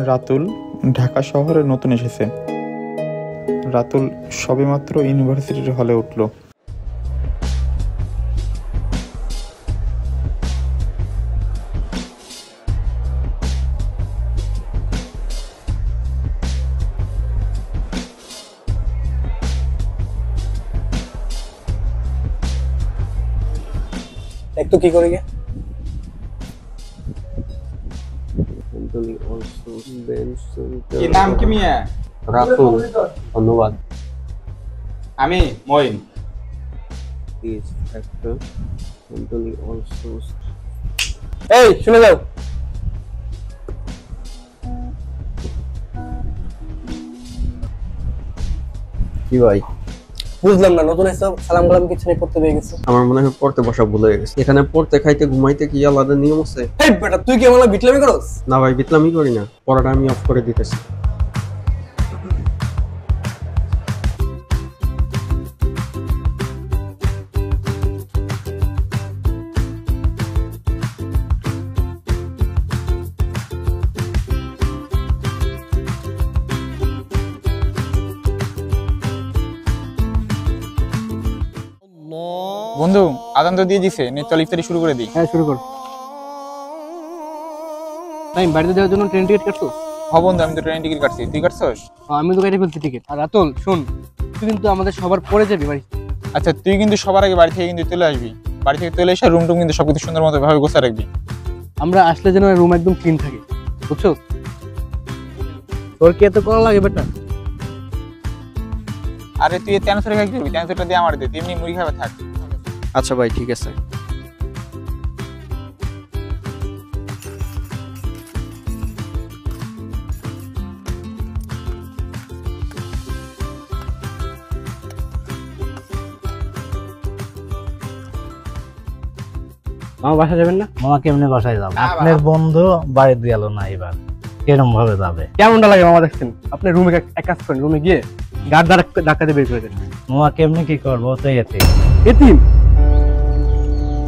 রাতুল ঢাকা শহরে নতুন এসেছে। রাতুল সবেমাত্র ইউনিভার্সিটির হলে উঠল। দেখ তো কি করে গে। নাম কি মিয়া? রাতুল। ধন্যবাদ। আমি মইন। এই শুনে যাও। কি ভাই? বুঝলাম না, নতুন এসব সালাম কালাম কিছু নেই, পড়তে পেয়ে গেছে। আমার মনে হয় পড়তে বসা ভুল হয়ে গেছে। এখানে পড়তে খাইতে ঘুমাইতে কি আলাদা নিয়ম আছে? এই বেটা তুই কি আমার বিটলামি করস? না ভাই, বিতলামি করি না, পড়াটা আমি অফ করে দিতেছি। বন্ধু আদান তো দিয়ে দিছে, নে চল ইফতারি শুরু করে দিই। হ্যাঁ শুরু কর। টাইম বাড়িতে যাওয়ার জন্য ট্রেন টিকিট কাটছো? হ বন্ধু, আমি তো ট্রেন টিকিট কাটছি, তুই কাটছস? আমি তো কেটে ফেলছি টিকিট। আর রাতুল শুন, তুই কিন্তু আমাদের সবার পরে যাবি বাড়ি। আচ্ছা, তুই কিন্তু সবার আগে বাড়ি থেকে কিন্তু চলে আসবি। বাড়ি থেকে চলে এসে রুম টুম কিন্তু সবকিছু সুন্দর মতো ভাবে গোছা রাখবি। আমরা আসলে যেন রুম একদম ক্লিন থাকে, বুঝছো? তোর কি এত করা লাগে বেটা? আরে তুই ট্যানসরে খাই দিবি, ট্যানসরটা দিয়ে আমার দে, তুই এমনি মুড়ি খাবে থাক। আচ্ছা ভাই, ঠিক আছে। মামা বাসা যাবেন না? মামা কেমনে বাসায় যাবে? আপনার বন্ধু বাড়ি গেল না, এবার কিরম ভাবে যাবে? কেমনটা লাগে মামা দেখছেন? আপনি রুমে এক কাজ করেন, রুমে গিয়ে গার্ড ডাকাতে বের করে দেন। মামা কেমনে কি করবো? তো এতে এতিম।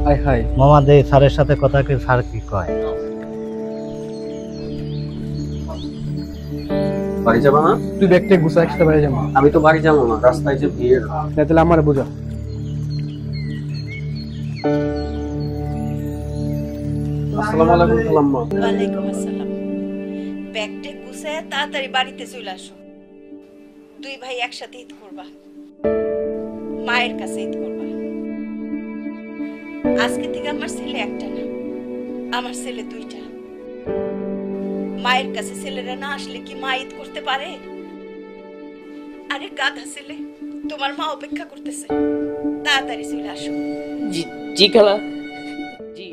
হাই হাই মামা দে স্যারের সাথে কথা কি, স্যার কি কয়? বাড়ি যাবা না? তুই ব্যাগটা গুছা, একসাথে বাড়ি যাবো। আমি তো বাড়ি যাবো না, রাস্তায় যে ভিড়। তাহলে আমার বুঝা। আসসালামু আলাইকুম খালাম্মা। ওয়ালাইকুম আসসালাম। ব্যাগটা গুছায় তাড়াতাড়ি বাড়িতে চলে আসো। দুই ভাই একসাথে ঈদ করবা, মায়ের কাছে ঈদ করবা। আজকে থেকে আমার ছেলে একটা না, আমার ছেলে দুইটা। মায়ের কাছে ছেলেরা না আসলে কি মা ঈদ করতে পারে? আরে গাধা ছেলে, তোমার মা অপেক্ষা করতেছে, তাড়াতাড়ি চলে আসো। জি খালা। জি।